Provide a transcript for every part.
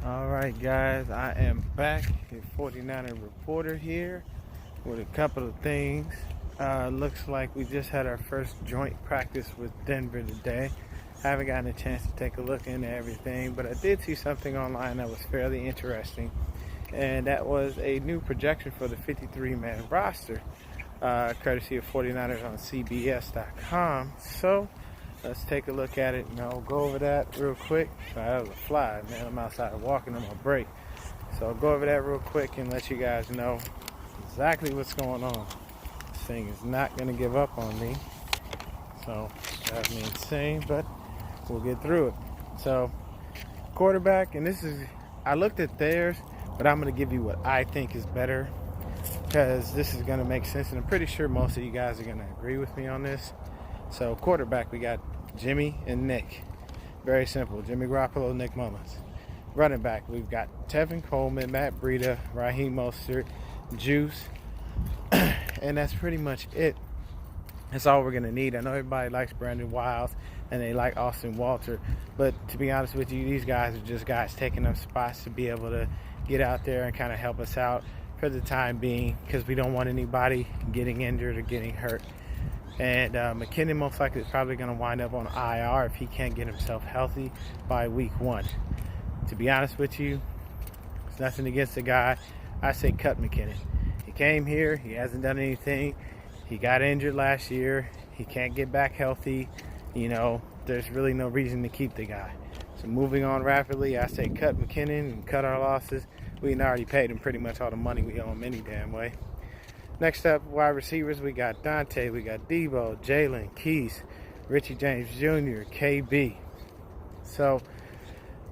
All right, guys, I am back, a 49er reporter here with a couple of things. Looks like we just had our first joint practice with Denver today. Haven't gotten a chance to take a look into everything, but I did see something online that was fairly interesting, and that was a new projection for the 53-man roster, courtesy of 49ers on CBS.com. So let's take a look at it and I'll go over that real quick. That was a fly, man. I'm outside walking on my break. So I'll go over that real quick and let you guys know exactly what's going on. This thing is not going to give up on me. So drives me insane, but we'll get through it. So quarterback, and I looked at theirs, but I'm going to give you what I think is better because this is going to make sense, and I'm pretty sure most of you guys are going to agree with me on this. So quarterback, we got Jimmy and Nick. Very simple. Jimmy Garoppolo, Nick Mullins. Running back, we've got Tevin Coleman, Matt Breida, Raheem Mostert, Juice, and that's pretty much it. That's all we're going to need. I know everybody likes Brandon Wiles and they like Austin Walter, but to be honest with you, these guys are just guys taking up spots to be able to get out there and kind of help us out for the time being because we don't want anybody getting injured or getting hurt. And McKinnon most likely is probably going to wind up on IR if he can't get himself healthy by week 1. To be honest with you, it's nothing against the guy. I say cut McKinnon. He came here. He hasn't done anything. He got injured last year. He can't get back healthy. There's really no reason to keep the guy. So moving on rapidly, I say cut McKinnon and cut our losses. We already paid him pretty much all the money we owe him any damn way. Next up, wide receivers, we got Dante, we got Debo, Jalen, Keys, Richie James Jr., KB. So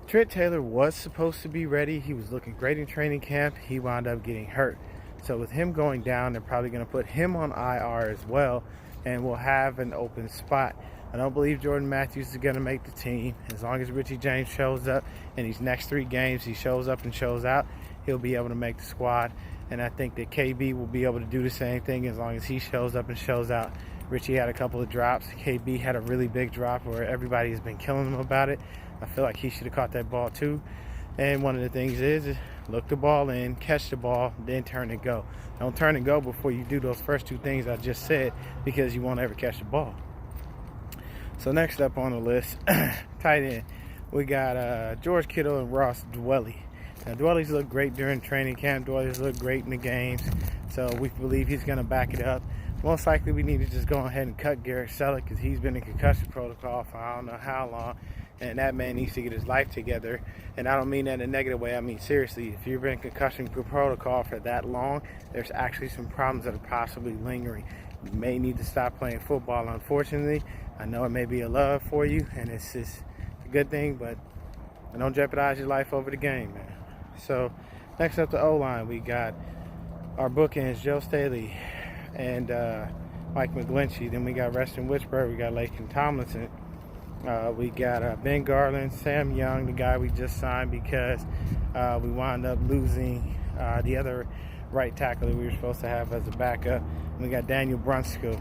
Trent Taylor was supposed to be ready. He was looking great in training camp. He wound up getting hurt. So with him going down, they're probably going to put him on IR as well, and we'll have an open spot. I don't believe Jordan Matthews is going to make the team. As long as Richie James shows up in these next 3 games, he shows up and shows out, he'll be able to make the squad. And I think that KB will be able to do the same thing as long as he shows up and shows out. Richie had a couple of drops. KB had a really big drop where everybody has been killing him about it. I feel like he should have caught that ball too. And one of the things is look the ball in, catch the ball, then turn and go. Don't turn and go before you do those first 2 things I just said because you won't ever catch the ball. So next up on the list, tight end, we got George Kittle and Ross Dwelley. Now, Dwelley's looked great during training camp. Dwelley's looked great in the games. So we believe he's going to back it up. Most likely we need to just go ahead and cut Garrett Selleck because he's been in concussion protocol for I don't know how long. And that man needs to get his life together. And I don't mean that in a negative way. I mean, seriously, if you've been in concussion protocol for that long, there's actually some problems that are possibly lingering. You may need to stop playing football, unfortunately. I know it may be a love for you, and it's just a good thing, but don't jeopardize your life over the game, man. So next up, the O-line, we got our bookends, Joe Staley and Mike McGlinchey. Then we got Reston Witchburg. We got Laken Tomlinson. We got Ben Garland, Sam Young, the guy we just signed because we wound up losing the other right tackle that we were supposed to have as a backup. And we got Daniel Brunskill.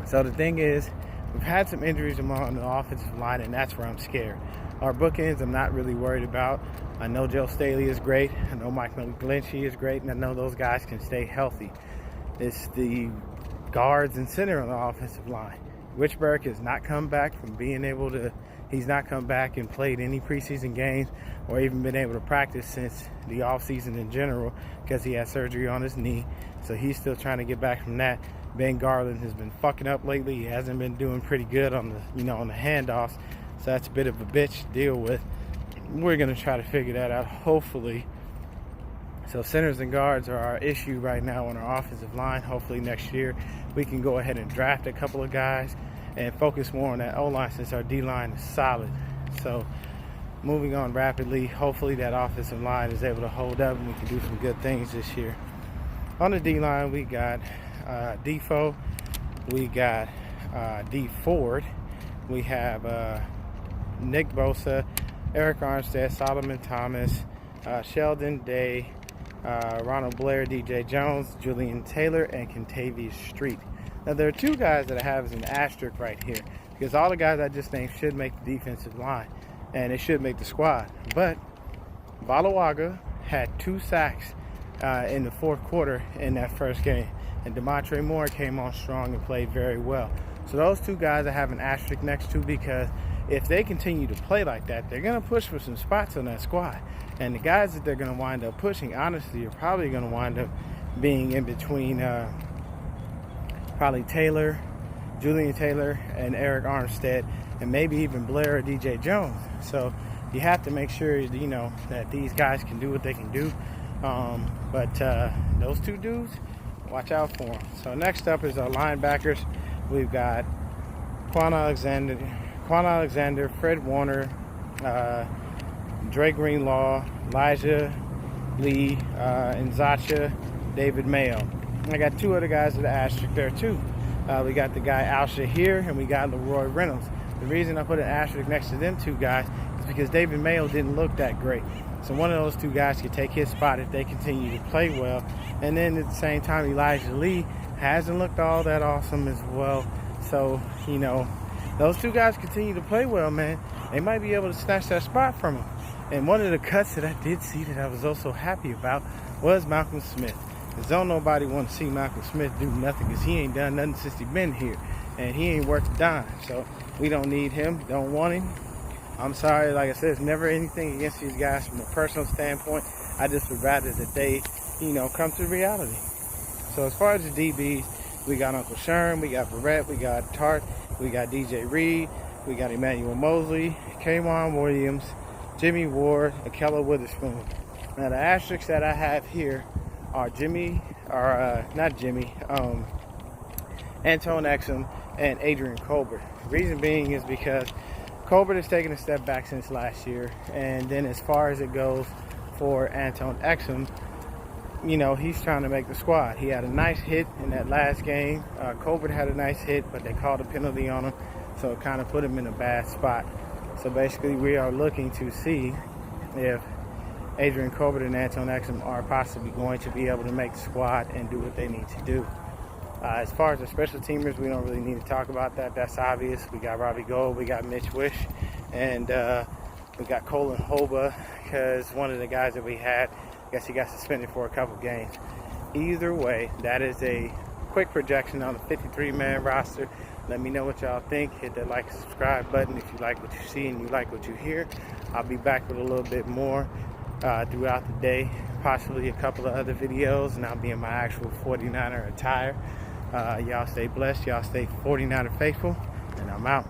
So the thing is, we've had some injuries among the offensive line, and that's where I'm scared. Our bookends, I'm not really worried about. I know Joe Staley is great. I know Mike McGlinchey is great, and I know those guys can stay healthy. It's the guards and center on the offensive line. Witchburg has not come back from being able to. He's not come back and played any preseason games or even been able to practice since the offseason in general because he had surgery on his knee. So he's still trying to get back from that. Ben Garland has been fucking up lately. He hasn't been doing pretty good on the handoffs. So that's a bit of a bitch to deal with. We're going to try to figure that out, hopefully. So centers and guards are our issue right now on our offensive line. Hopefully next year we can go ahead and draft a couple of guys and focus more on that O-line since our D-line is solid. So moving on rapidly, hopefully that offensive line is able to hold up and we can do some good things this year. On the D-line, we got Defoe, we got D Ford, we have Nick Bosa, Eric Armstead, Solomon Thomas, Sheldon Day, Ronald Blair, DJ Jones, Julian Taylor, and Kentavious Street. Now, there are 2 guys that I have as an asterisk right here because all the guys I just named should make the defensive line and they should make the squad. But Balawaga had 2 sacks in the fourth quarter in that first game. And Demontre Moore came on strong and played very well. So those 2 guys I have an asterisk next to, because if they continue to play like that, they're going to push for some spots on that squad. And the guys that they're going to wind up pushing, honestly, are probably going to wind up being in between probably Julian Taylor and Eric Armstead, and maybe even Blair or DJ Jones. So you have to make sure, you know, that these guys can do what they can do. But those 2 dudes, watch out for them. So next up is our linebackers. We've got Quan Alexander, Fred Warner, Dre Greenlaw, Elijah Lee, and Zacha David Mayo. I got 2 other guys with the asterisk there too. We got the guy Al Shahir, and we got Leroy Reynolds. The reason I put an asterisk next to them 2 guys is because David Mayo didn't look that great. So one of those 2 guys could take his spot if they continue to play well. And then at the same time, Elijah Lee hasn't looked all that awesome as well. So, you know, those 2 guys continue to play well, man. They might be able to snatch that spot from them. And one of the cuts that I did see that I was also happy about was Malcolm Smith. Because don't nobody want to see Malcolm Smith do nothing, because he ain't done nothing since he been here. And he ain't worth a dime. So we don't need him. Don't want him. I'm sorry, like I said, it's never anything against these guys from a personal standpoint. I just would rather that they, you know, come to reality. So as far as the DBs, we got Uncle Sherm, we got Barrett, we got Tart, we got DJ Reed, we got Emmanuel Mosley, K'Waun Williams, Jimmy Ward, and Keller Witherspoon. Now the asterisks that I have here are Antone Exum and Adrian Colbert. The reason being is because Colbert has taken a step back since last year, and then as far as it goes for Antone Exum, you know, he's trying to make the squad. He had a nice hit in that last game. Colbert had a nice hit, but they called a penalty on him, so it kind of put him in a bad spot. So basically, we are looking to see if Adrian Colbert and Antone Exum are possibly going to be able to make the squad and do what they need to do. As far as the special teamers, we don't really need to talk about that. That's obvious. We got Robbie Gold, we got Mitch Wish, and we got Colin Hoba, because one of the guys that we had, I guess he got suspended for a couple games. Either way, that is a quick projection on the 53-man roster. Let me know what y'all think. Hit that like and subscribe button if you like what you see and you like what you hear. I'll be back with a little bit more throughout the day, possibly a couple of other videos, and I'll be in my actual 49er attire. Y'all stay blessed, y'all stay 49er faithful, and I'm out.